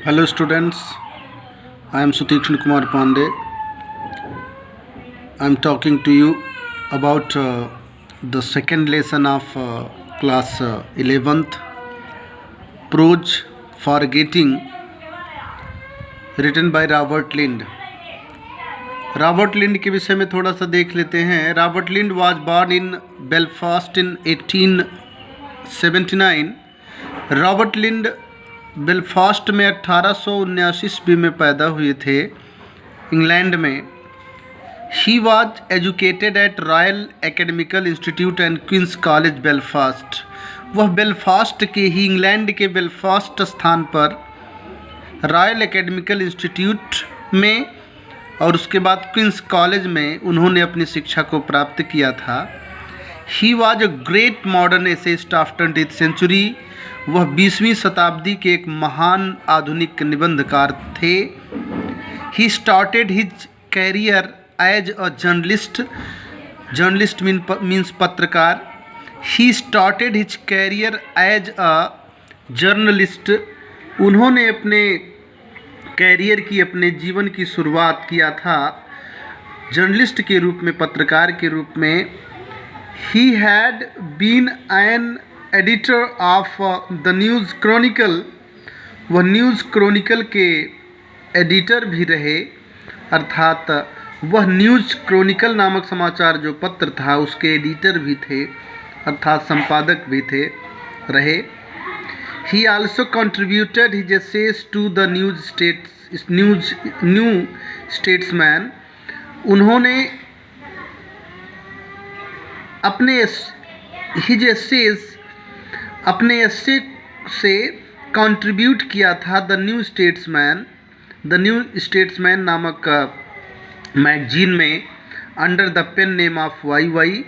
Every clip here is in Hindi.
Hello students, I am Sutikshan Kumar Pandey. I am talking to you about the second lesson of class 11th, Prose Forgetting, written by Robert Lind. Robert Lynd के विषय में थोड़ा सा देख लेते हैं. Robert Lynd was born in Belfast in 1879. Robert Lynd Belfast में 1879 ईस्वी में पैदा हुए थे, इंग्लैंड में. He was educated at Royal Academical Institute and Queen's College Belfast. वह बेलफास्ट के ही, इंग्लैंड के बेलफास्ट स्थान पर रॉयल एकेडमिकल इंस्टीट्यूट में और उसके बाद क्वींस कॉलेज में उन्होंने अपनी शिक्षा को प्राप्त किया था. He was a great modern essayist of 20th century. वह 20वीं शताब्दी के एक महान आधुनिक निबंधकार थे. He started his career as a journalist. Journalist means पत्रकार. He started his career as a journalist. उन्होंने अपने कैरियर की, अपने जीवन की शुरुआत किया था जर्नलिस्ट के रूप में, पत्रकार के रूप में. He had been an editor of the News Chronicle. वह न्यूज़ क्रॉनिकल के एडिटर भी रहे, अर्थात वह न्यूज़ क्रॉनिकल नामक समाचार जो पत्र था उसके एडिटर भी थे, अर्थात संपादक भी थे, रहे. He also contributed his essays to the New Statesman. उन्होंने अपने his essays, अपने essay से कंट्रीब्यूट किया था द न्यू स्टेट्समैन नामक मैगजीन में, under the pen name of Y.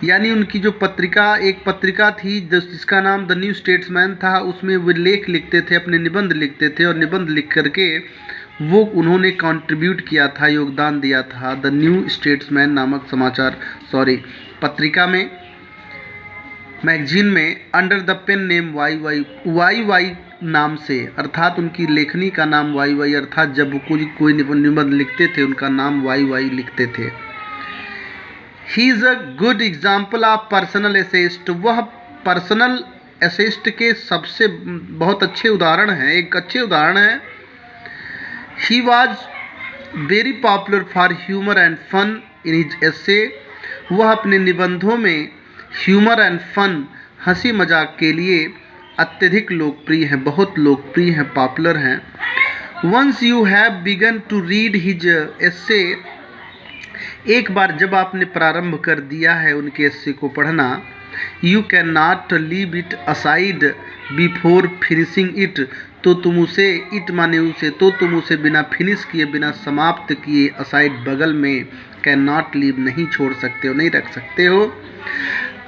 यानी उनकी जो पत्रिका, एक पत्रिका थी जिसका नाम द न्यू स्टेट्समैन था, उसमें वे लेख लिखते थे, अपने निबंध लिखते थे, और निबंध लिख करके वो उन्होंने कंट्रीब्यूट किया था, योगदान दिया था द न्यू स्टेट्समैन नामक पत्रिका में, मैगजीन में, under the pen name Y नाम से, अर्थात उनकी लेखनी का नाम वाई, अर्थात जब वो कोई निबंध लिखते थे उनका नाम वाई लिखते थे. He is a good example of personal essayist. वह पर्सनल एसेइस्ट के सबसे बहुत अच्छे उदाहरण हैं, एक अच्छे उदाहरण हैं. He was very popular for humour and fun in his essay. वह अपने निबंधों में ह्यूमर एंड फन, हंसी मजाक के लिए अत्यधिक लोकप्रिय हैं, बहुत लोकप्रिय हैं, पॉपुलर हैं. Once you have begun to read his essay, एक बार जब आपने प्रारंभ कर दिया है उनके एस्से को पढ़ना, you can not leave it aside before finishing it. तो तुम उसे, इट माने उसे, तो तुम उसे बिना फिनिश किए, बिना समाप्त किए, असाइड बगल में, कैन नॉट लीव नहीं छोड़ सकते हो, नहीं रख सकते हो.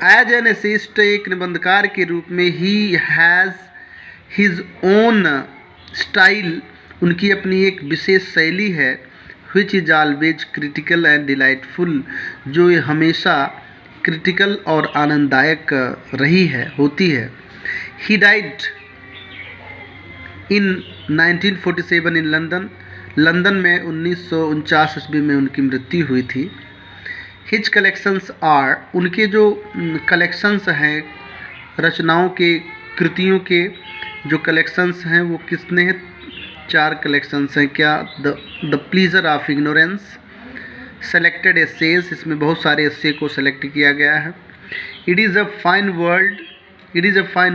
एज एन एसेइस्ट, एक निबंधकार के रूप में, he has his own style. उनकी अपनी एक विशेष शैली है, which is always critical and delightful, जो ये हमेशा क्रिटिकल और आनंददायक रही है, होती है. He died in 1947 in London. London में 1949 ईस्वी में उनकी मृत्यु हुई थी. His collections are, उनके जो कलेक्शंस हैं, रचनाओं के, कृतियों के जो कलेक्शंस हैं वो किसने हैं? 4 कलेक्शंस हैं. क्या? The pleasure of ignorance, selected essays, इसमें बहुत सारे एसे को सेलेक्ट किया गया है. It is a fine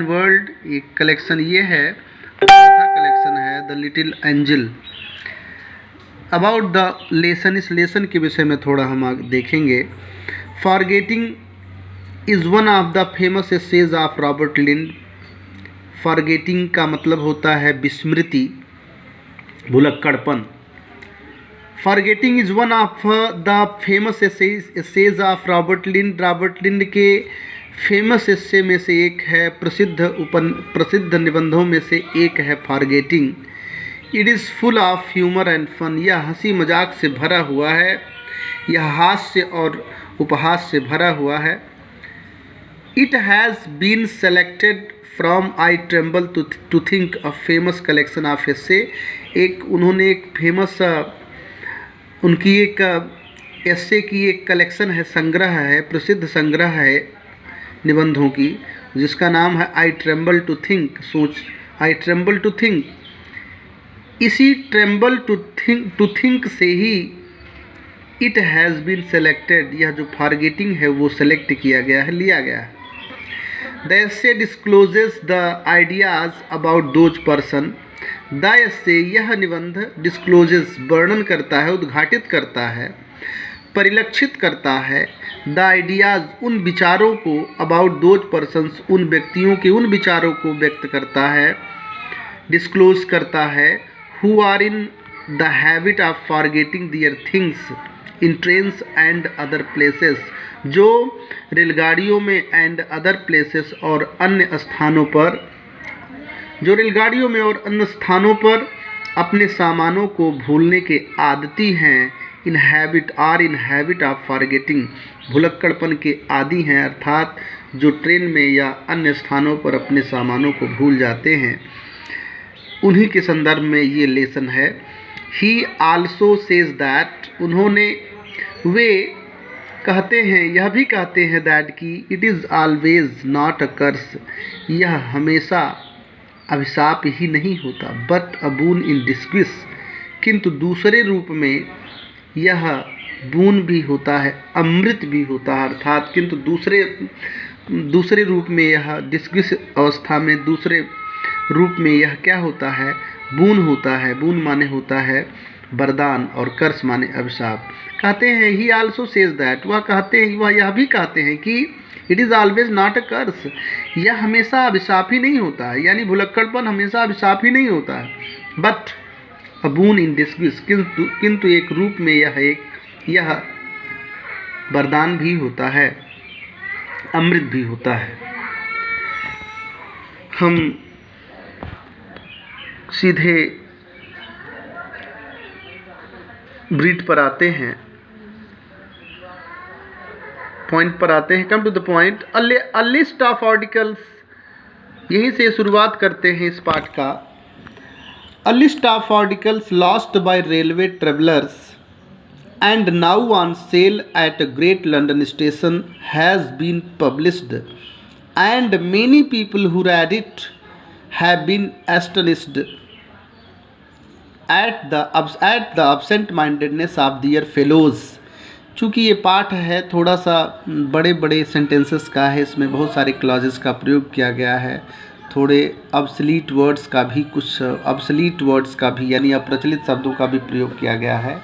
world, एक कलेक्शन ये है. चौथा कलेक्शन है the little angel. About the lesson, इस लेसन के विषय में थोड़ा हम आगे देखेंगे. Forgetting is one of the famous essays of Robert Lynd. Forgetting का मतलब होता है विस्मृति, भुलक्कड़पन. Forgetting is one of the famous essays of Robert Lynd. Robert Lynd के फेमस एसे में से एक है, प्रसिद्ध निबंधों में से एक है forgetting. It is full of humour and fun. यह हंसी मजाक से भरा हुआ है, यह हास्य और उपहास से भरा हुआ है. It has been selected from I tremble to think a famous collection of essay. एक उन्होंने एक फेमस उनकी एक एस्से की एक कलेक्शन है, संग्रह है, प्रसिद्ध संग्रह है निबंधों की, जिसका नाम है आई ट्रेम्बल टू थिंक, सोच, आई ट्रेम्बल टू थिंक। इसी ट्रेम्बल टू थिंक से ही इट हैज़ बीन सेलेक्टेड, यह जो फॉरगेटिंग है वो सेलेक्ट किया गया है, लिया गया है। The essay discloses the ideas about those person. The essay, यह निबंध, डिस्क्लोजेस, वर्णन करता है, उद्घाटित करता है, परिलक्षित करता है, द आइडियाज़, उन विचारों को, अबाउट दोज पर्सन्स, उन व्यक्तियों के उन विचारों को व्यक्त करता है, डिस्क्लोज करता है, who are in the habit of forgetting their things in trains and other places, जो रेलगाड़ियों में एंड अदर प्लेसेस और अन्य स्थानों पर, जो रेलगाड़ियों में और अन्य स्थानों पर अपने सामानों को भूलने के आदती हैं, इन हैबिट ऑफ फॉरगेटिंग, भुलक्कड़पन के आदी हैं, अर्थात जो ट्रेन में या अन्य स्थानों पर अपने सामानों को भूल जाते हैं, उन्हीं के संदर्भ में ये लेसन है। ही आल्सो सेज दैट, उन्होंने, वे कहते हैं, यह भी कहते हैं, दैट कि it is always not a curse, यह हमेशा अभिशाप ही नहीं होता, but a boon in disgrace, किंतु दूसरे रूप में यह बून भी होता है, अमृत भी होता है, अर्थात किंतु दूसरे रूप में यह डिस्ग्रेस अवस्था में दूसरे रूप में यह क्या होता है, बून होता है। बून माने होता है वरदान और कर्स माने अभिशाप। कहते हैं ही आल्सो सेज दैट, वह कहते हैं, वह यह भी कहते हैं कि it is always not a curse, यह हमेशा अभिशाप ही नहीं होता है, यानी भुलक्कड़पन हमेशा अभिशाप ही नहीं होता है, but a boon in disgrace, किंतु एक रूप में यह वरदान भी होता है, अमृत भी होता है। हम सीधे ब्रीड पर आते हैं, पॉइंट पर आते हैं, come to the point. A list of articles, यहीं से शुरुआत करते हैं इस पाठ का। A list of articles lost by railway travellers and now on sale at a great London station has been published, and many people who read it have been astonished at the absent-mindedness of their fellows। चूँकि ये पाठ है थोड़ा सा बड़े बड़े सेंटेंसेस का है, इसमें बहुत सारे क्लॉजेस का प्रयोग किया गया है, थोड़े ऑब्सलीट वर्ड्स का भी, कुछ ऑब्सलीट वर्ड्स का भी, यानी अप्रचलित शब्दों का भी प्रयोग किया गया है,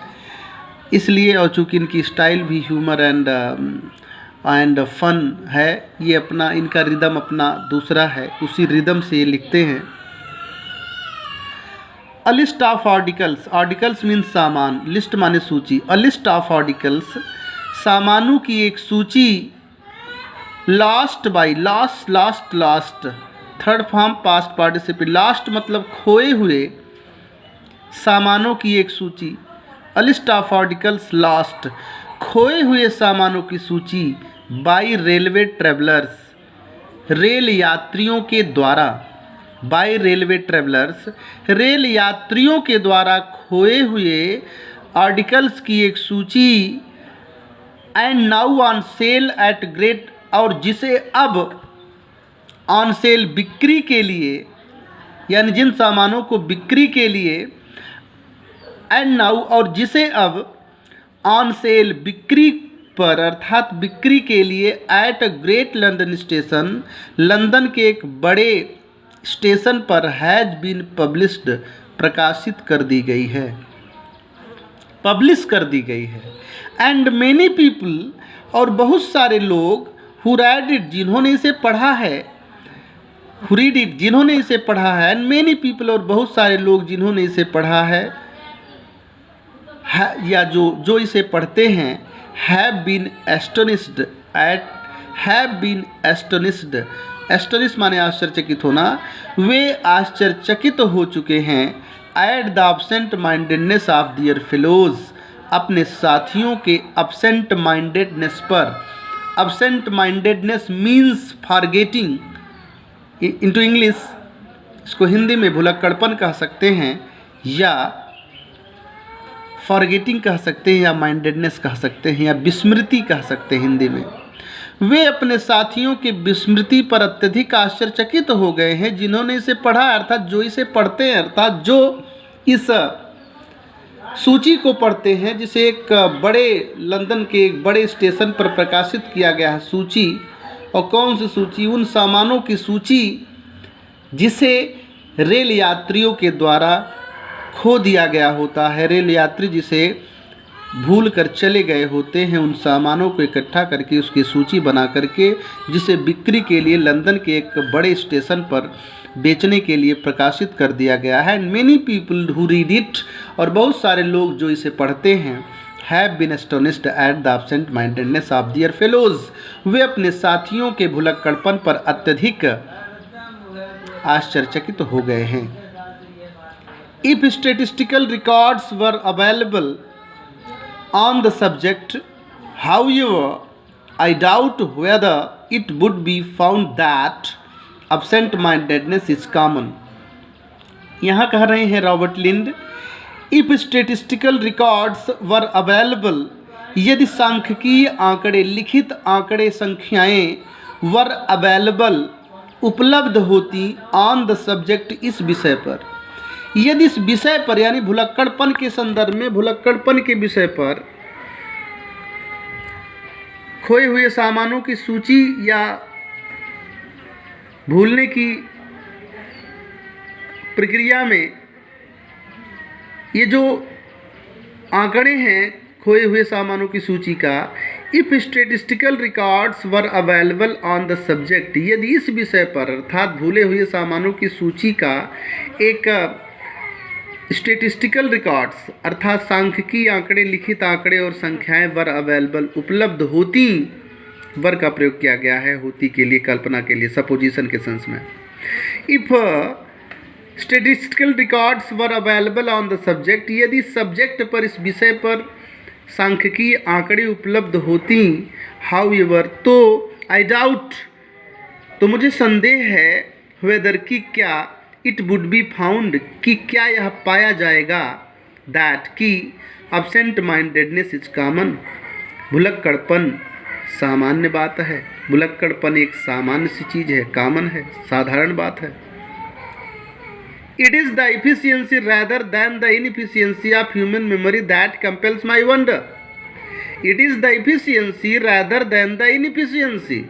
इसलिए। और चूँकि इनकी स्टाइल भी ह्यूमर एंड फन है, ये अपना, इनका रिदम अपना दूसरा है, उसी रिदम से ये लिखते हैं। अ list of articles, articles means सामान, लिस्ट माने सूची, अ लिस्ट ऑफ आर्टिकल्स, सामानों की एक सूची, last by, last, third form past participle, last मतलब खोए हुए, सामानों की एक सूची, अ लिस्ट ऑफ आर्टिकल्स लॉस्ट, खोए हुए सामानों की सूची, बाई रेलवे ट्रेवलर्स, रेल यात्रियों के द्वारा, बाई रेलवे ट्रेवलर्स, रेल यात्रियों के द्वारा खोए हुए आर्टिकल्स की एक सूची, and now on sale at great, और जिसे अब ऑन सेल, बिक्री के लिए, यानी जिन सामानों को बिक्री के लिए, एंड नाउ, और जिसे अब ऑन सेल, बिक्री पर, अर्थात बिक्री के लिए, at a great London station, London के एक बड़े स्टेशन पर, हैज़ बीन पब्लिश्ड, प्रकाशित कर दी गई है, पब्लिश कर दी गई है। एंड मैनी पीपल, और बहुत सारे लोग, हु रेड इट, जिन्होंने इसे पढ़ा है, हु रीड इट, जिन्होंने इसे पढ़ा है, एंड मैनी पीपल, और बहुत सारे लोग जिन्होंने इसे पढ़ा है, या जो इसे पढ़ते हैं, have been astonished at, have been astonished, astonish माने आश्चर्यचकित होना, वे आश्चर्यचकित हो चुके हैं, at the absent mindedness of their fellows, अपने साथियों के एब्सेंट माइंडेडनेस पर। Absent mindedness means forgetting, into English, इसको हिंदी में भुलक्कड़पन कह सकते हैं, या फॉरगेटिंग कह सकते हैं, या माइंडेडनेस कह सकते हैं, या विस्मृति कह सकते हैं हिंदी में। वे अपने साथियों की विस्मृति पर अत्यधिक आश्चर्यचकित हो गए हैं जिन्होंने इसे पढ़ा, अर्थात जो इसे पढ़ते हैं, अर्थात जो इस सूची को पढ़ते हैं, जिसे एक बड़े लंदन के एक बड़े स्टेशन पर प्रकाशित किया गया है सूची। और कौन सी सूची? उन सामानों की सूची जिसे रेल यात्रियों के द्वारा खो दिया गया होता है। रेल यात्री जिसे भूल कर चले गए होते हैं, उन सामानों को इकट्ठा करके उसकी सूची बना करके जिसे बिक्री के लिए लंदन के एक बड़े स्टेशन पर बेचने के लिए प्रकाशित कर दिया गया है। And many people who read it, और बहुत सारे लोग जो इसे पढ़ते हैं, have been astonished at the absent mindedness of their fellows, वे अपने साथियों के भुलक्कड़पन पर अत्यधिक आश्चर्यचकित हो गए हैं। If statistical records were available on the subject, however, I doubt whether it would be found that absent-mindedness is common. यहाँ कह रहे हैं Robert Lynd, if statistical records were available, यदि सांख्यिकीय आंकड़े, लिखित आंकड़े, संख्याएं वर अवेलेबल, उपलब्ध होती, ऑन द सब्जेक्ट, इस विषय पर, यदि इस विषय पर यानी भुलक्कड़पन के संदर्भ में, भुलक्कड़पन के विषय पर खोए हुए सामानों की सूची या भूलने की प्रक्रिया में ये जो आंकड़े हैं खोए हुए सामानों की सूची का, if statistical records were available on the subject, यदि इस विषय पर अर्थात भूले हुए सामानों की सूची का एक स्टेटिस्टिकल रिकॉर्ड्स अर्थात सांख्यिकीय आंकड़े, लिखित आंकड़े और संख्याएं वर अवेलेबल, उपलब्ध होती, वर का प्रयोग किया गया है होती के लिए, कल्पना के लिए, सपोजिशन के सेंस में। If statistical records were available on the subject, यदि सब्जेक्ट पर, इस विषय पर सांख्यिकीय आंकड़े उपलब्ध होती, हाउएवर, तो आई डाउट, तो मुझे संदेह है, वेदर की क्या, इट वुड बी फाउंड, कि क्या यह पाया जाएगा, दैट कि एब्सेंट माइंडेडनेस इज कॉमन, भुलक्कड़पन सामान्य बात है। भुलक्कड़पन एक सामान्य सी चीज़ है, कॉमन है, साधारण बात है। It is the efficiency rather than the inefficiency of human memory that compels my wonder. It is the efficiency rather than the inefficiency.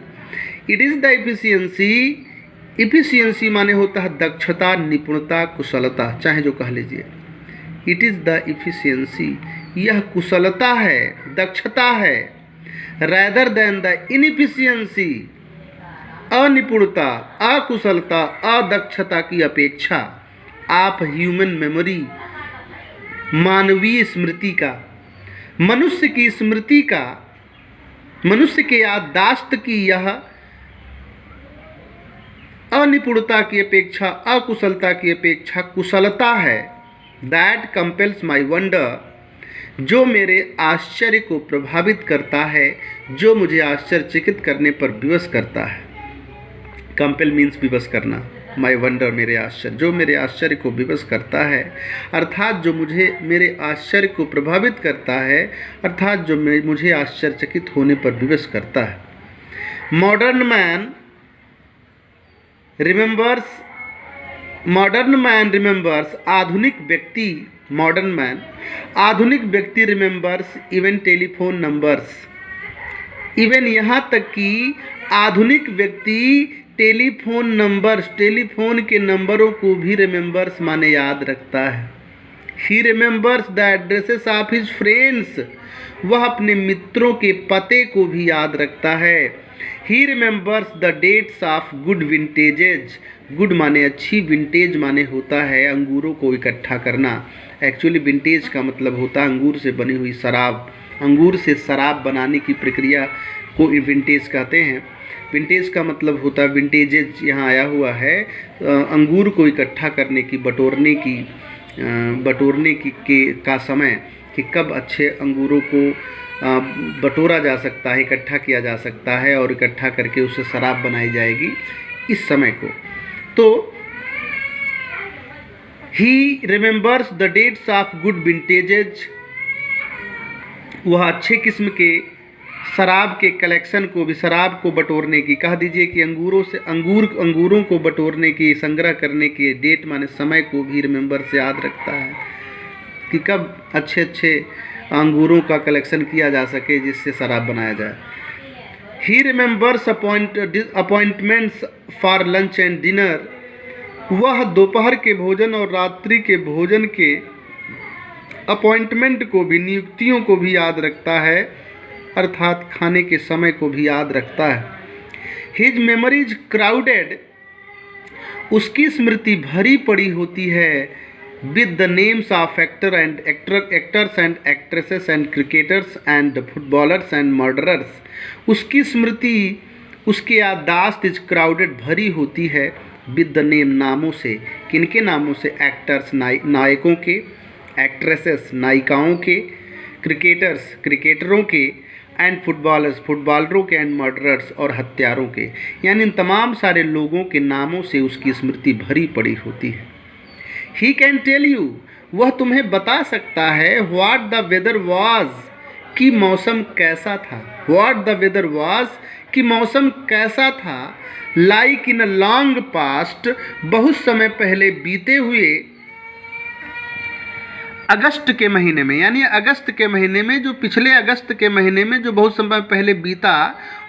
It is the efficiency, efficiency माने होता है दक्षता, निपुणता, कुशलता, चाहे जो कह लीजिए। इट इज़ द इफिशियंसी, यह कुशलता है, दक्षता है, रैदर देन द इनएफिशिएंसी, अनिपुणता, अकुशलता, अदक्षता की अपेक्षा आप ह्यूमन मेमोरी, मानवीय स्मृति का, मनुष्य की स्मृति का, मनुष्य के याददाश्त की यह अनिपुणता की अपेक्षा, अकुशलता की अपेक्षा कुशलता है। दैट कंपेल्स माई वंडर, जो मेरे आश्चर्य को प्रभावित करता है, जो मुझे आश्चर्यचकित करने पर विवश करता है। कंपेल मीन्स विवश करना, माई वंडर मेरे आश्चर्य, जो मेरे आश्चर्य को विवश करता है, अर्थात जो मुझे मेरे आश्चर्य को प्रभावित करता है, अर्थात जो मुझे आश्चर्यचकित होने पर विवश करता है। मॉडर्न मैन रिमेंबर्स, आधुनिक व्यक्ति, मॉडर्न मैन, आधुनिक व्यक्ति remembers even telephone numbers, even यहाँ तक कि आधुनिक व्यक्ति टेलीफोन नंबर्स, टेलीफोन के नंबरों को भी रिमेंबर्स माने याद रखता है। He remembers the addresses of his friends, वह अपने मित्रों के पते को भी याद रखता है। He remembers the dates of good vintages, good माने अच्छी, विंटेज माने होता है अंगूरों को इकट्ठा करना। एक्चुअली विंटेज का मतलब होता है अंगूर से बनी हुई शराब, अंगूर से शराब बनाने की प्रक्रिया को विंटेज कहते हैं। विंटेज का मतलब होता है, विंटेजेज यहाँ आया हुआ है अंगूर को इकट्ठा करने की, बटोरने की का समय, कि कब अच्छे अंगूरों को बटोरा जा सकता है, इकट्ठा किया जा सकता है और इकट्ठा करके उससे शराब बनाई जाएगी, इस समय को। तो he remembers the dates of good vintages, वह अच्छे किस्म के शराब के कलेक्शन को भी, शराब को बटोरने की, कह दीजिए कि अंगूरों को बटोरने की, संग्रह करने की, डेट माने समय को भी रिमेंबर से याद रखता है कि कब अच्छे अच्छे अंगूरों का कलेक्शन किया जा सके जिससे शराब बनाया जाए। He remembers appointments for lunch and dinner, वह दोपहर के भोजन और रात्रि के भोजन के अपॉइंटमेंट को भी, नियुक्तियों को भी याद रखता है, अर्थात खाने के समय को भी याद रखता है। हिज मेमोरीज क्राउडेड, उसकी स्मृति भरी पड़ी होती है with the names of actors and actresses and cricketers and footballers and murderers, उसकी स्मृति, उसकी याददाश्त इज क्राउडेड, भरी होती है विद द नेम, नामों से। किनके नामों से? एक्टर्स नायकों के, एक्ट्रेसेस नायिकाओं के, क्रिकेटर्स क्रिकेटरों के, एंड फुटबॉलर्स फुटबॉलरों के, एंड मर्डरर्स और हत्यारों के, यानी इन तमाम सारे लोगों के नामों से उसकी स्मृति भरी पड़ी होती है। ही कैन टेल यू, वह तुम्हें बता सकता है, व्हाट द वेदर वाज, कि मौसम कैसा था। व्हाट द वेदर वाज, कि मौसम कैसा था। Like in a long past, बहुत समय पहले बीते हुए अगस्त के महीने में, यानी अगस्त के महीने में, जो पिछले अगस्त के महीने में जो बहुत समय पहले बीता,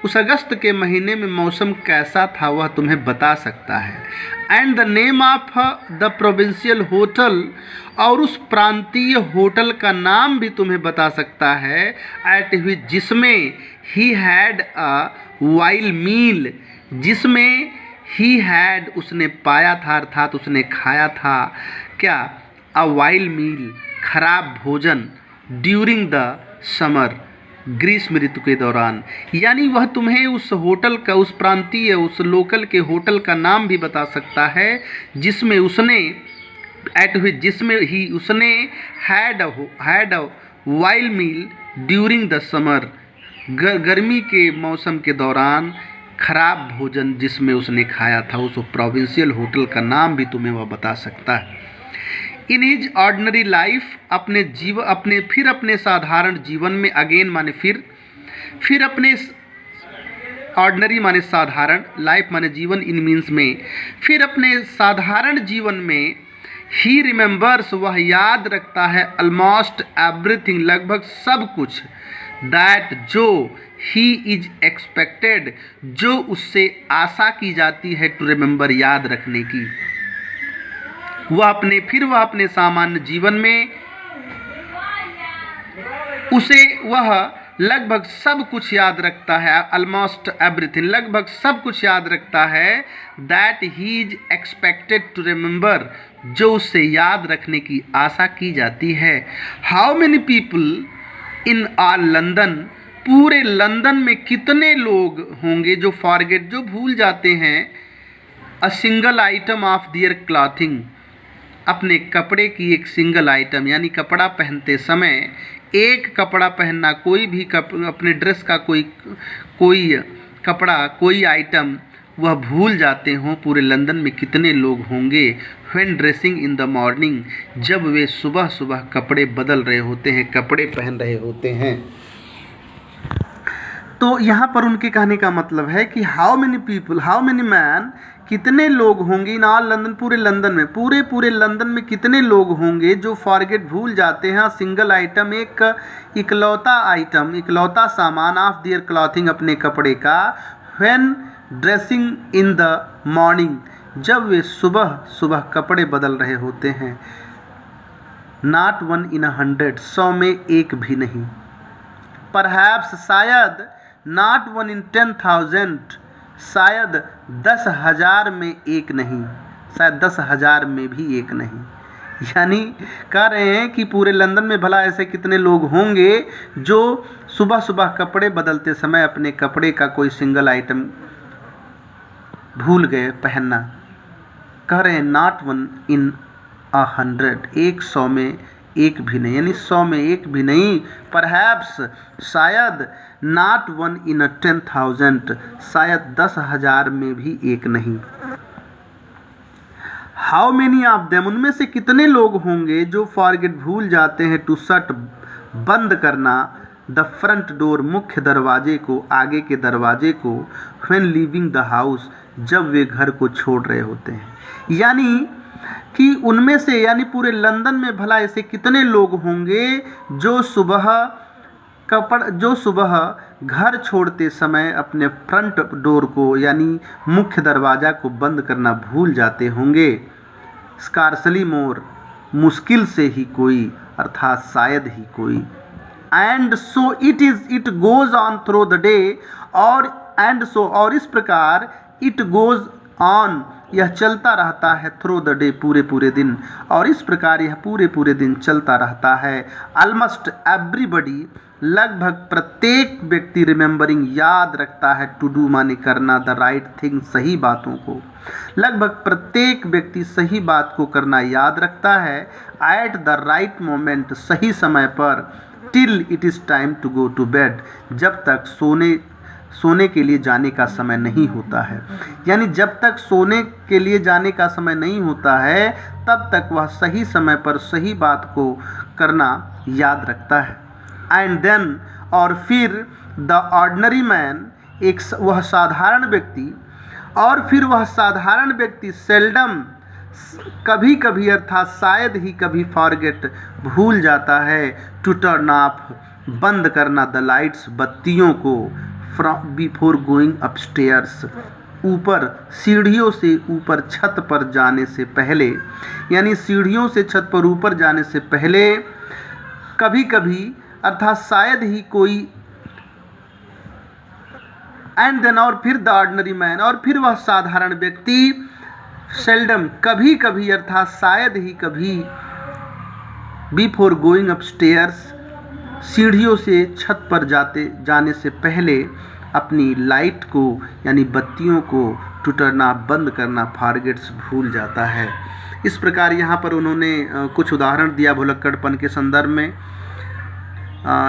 उस अगस्त के महीने में मौसम कैसा था वह तुम्हें बता सकता है। And the name of the provincial hotel, और उस प्रांतीय होटल का नाम भी तुम्हें बता सकता है, एट विच, जिसमें ही हैड अ वाइल मील, जिसमें ही हैड, उसने पाया था, अर्थात उसने खाया था, क्या? अ वाइल मील, खराब भोजन, ड्यूरिंग द समर, ग्रीष्म ऋतु के दौरान। यानी वह तुम्हें उस होटल का, उस प्रांतीय, उस लोकल के होटल का नाम भी बता सकता है जिसमें उसने, एट विच, जिसमें ही उसने had a while meal during the summer, गर्मी के मौसम के दौरान खराब भोजन जिसमें उसने खाया था, उस प्रोविंशियल होटल का नाम भी तुम्हें वह बता सकता है। इन हिज ऑर्डिनरी लाइफ, अपने साधारण जीवन में, अगेन माने फिर अपने ऑर्डिनरी माने साधारण, लाइफ माने जीवन, इन मीन्स में, फिर अपने साधारण जीवन में, ही रिमेंबर्स, वह याद रखता है, ऑलमोस्ट एवरीथिंग, लगभग सब कुछ, दैट, जो, ही इज एक्सपेक्टेड, जो उससे आशा की जाती है, टू रिमेंबर, याद रखने की। वह अपने सामान्य जीवन में वह लगभग सब कुछ याद रखता है, ऑलमोस्ट एवरीथिंग, लगभग सब कुछ याद रखता है, that he is expected to remember, जो उससे याद रखने की आशा की जाती है। How many people in all London, पूरे लंदन में कितने लोग होंगे जो फॉरगेट, जो भूल जाते हैं, a single item of their clothing, अपने कपड़े की एक सिंगल आइटम, यानी कपड़ा पहनते समय एक कपड़ा पहनना, कोई भी अपने ड्रेस का कोई कपड़ा, कोई आइटम वह भूल जाते हों। पूरे लंदन में कितने लोग होंगे, when dressing in the morning, जब वे सुबह सुबह कपड़े बदल रहे होते हैं, कपड़े पहन रहे होते हैं। तो यहाँ पर उनके कहने का मतलब है कि हाउ मेनी मैन, कितने लोग होंगे, इन ऑल लंदन, पूरे लंदन में, पूरे लंदन में कितने लोग होंगे जो फॉरगेट, भूल जाते हैं, सिंगल आइटम, एक इकलौता आइटम, इकलौता सामान, ऑफ दियर क्लॉथिंग, अपने कपड़े का, when dressing in the morning, जब वे सुबह सुबह कपड़े बदल रहे होते हैं। नॉट 1 in 100, 100 में एक भी नहीं। परहैप्स, शायद, नॉट 1 in 10,000, शायद 10,000 में एक नहीं, शायद 10,000 में भी एक नहीं। यानी कह रहे हैं कि पूरे लंदन में भला ऐसे कितने लोग होंगे जो सुबह सुबह कपड़े बदलते समय अपने कपड़े का कोई सिंगल आइटम भूल गए पहनना। कह रहे हैं नॉट 1 in 100, 100 में एक भी नहीं, यानी 100 में एक भी नहीं। परहैप्स, शायद, नॉट 1 in 10,000, शायद 10,000 में भी एक नहीं। हाउ मेनी ऑफ देम, उनमें से कितने लोग होंगे जो फॉरगेट भूल जाते हैं टू शट बंद करना द फ्रंट डोर, मुख्य दरवाजे को, आगे के दरवाजे को, व्हेन लीविंग द हाउस, जब वे घर को छोड़ रहे होते हैं। यानी कि उनमें से यानी पूरे लंदन में भला ऐसे कितने लोग होंगे जो सुबह घर छोड़ते समय अपने फ्रंट डोर को यानी मुख्य दरवाज़ा को बंद करना भूल जाते होंगे। स्कार्सली मोर, मुश्किल से ही कोई, अर्थात शायद ही कोई। And so it goes on through the day, और इस प्रकार इट गोज़ ऑन, यह चलता रहता है, थ्रू द डे, पूरे दिन, और इस प्रकार यह पूरे दिन चलता रहता है। ऑलमोस्ट एवरीबडी, लगभग प्रत्येक व्यक्ति, रिमेंबरिंग, याद रखता है, टू डू माने करना, द राइट थिंग, सही बातों को, लगभग प्रत्येक व्यक्ति सही बात को करना याद रखता है, एट द राइट मोमेंट, सही समय पर, till it is time to go to bed, जब तक सोने के लिए जाने का समय नहीं होता है। यानी जब तक सोने के लिए जाने का समय नहीं होता है तब तक वह सही समय पर सही बात को करना याद रखता है। एंड देन, और फिर द ऑर्डिनरी मैन, वह साधारण व्यक्ति, और फिर वह साधारण व्यक्ति सेल्डम, कभी कभी अर्थात शायद ही कभी, फॉरगेट, भूल जाता है, टू टर्न ऑफ, बंद करना, द लाइट्स, बत्तियों को, फ्रॉम बिफोर गोइंग अपस्टेयर्स, ऊपर सीढ़ियों से ऊपर छत पर जाने से पहले, यानी सीढ़ियों से छत पर ऊपर जाने से पहले, कभी कभी अर्थात शायद ही कोई। एंड देन, और फिर द ऑर्डिनरी मैन, और फिर वह साधारण व्यक्ति, सेल्डम, कभी कभी अर्थात शायद ही कभी, बिफोर गोइंग अपस्टेयर्स, सीढ़ियों से छत पर जाने से पहले, अपनी लाइट को यानी बत्तियों को, टू टर्न ऑफ, बंद करना, फॉरगेट्स, भूल जाता है। इस प्रकार यहाँ पर उन्होंने कुछ उदाहरण दिया भुलक्कड़पन के संदर्भ में।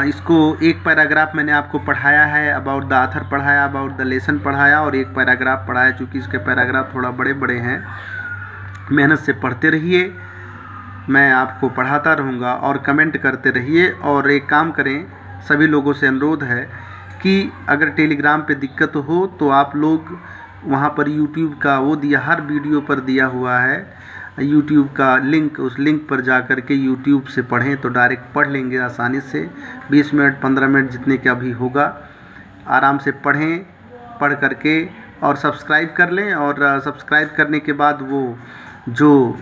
इसको एक पैराग्राफ मैंने आपको पढ़ाया है, अबाउट द ऑथर पढ़ाया, अबाउट द लेसन पढ़ाया, और एक पैराग्राफ पढ़ाया। चूँकि इसके पैराग्राफ थोड़ा बड़े बड़े हैं, मेहनत से पढ़ते रहिए, मैं आपको पढ़ाता रहूँगा, और कमेंट करते रहिए। और एक काम करें, सभी लोगों से अनुरोध है कि अगर टेलीग्राम पे दिक्कत हो तो आप लोग वहाँ पर यूट्यूब का वो दिया, हर वीडियो पर दिया हुआ है यूट्यूब का लिंक, उस लिंक पर जा कर के यूट्यूब से पढ़ें तो डायरेक्ट पढ़ लेंगे आसानी से। 20 मिनट 15 मिनट जितने का भी होगा, आराम से पढ़ें, पढ़ करके और सब्सक्राइब कर लें। और सब्सक्राइब करने के बाद वो जो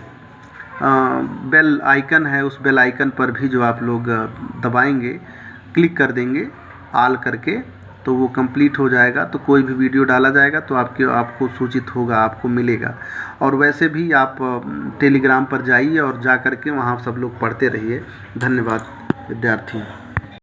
बेल आइकन है, उस बेल आइकन पर भी जो आप लोग दबाएंगे, क्लिक कर देंगे ऑल करके, तो वो कंप्लीट हो जाएगा। तो कोई भी वीडियो डाला जाएगा तो आपको सूचित होगा, आपको मिलेगा। और वैसे भी आप टेलीग्राम पर जाइए और जा कर के वहाँ सब लोग पढ़ते रहिए। धन्यवाद विद्यार्थी।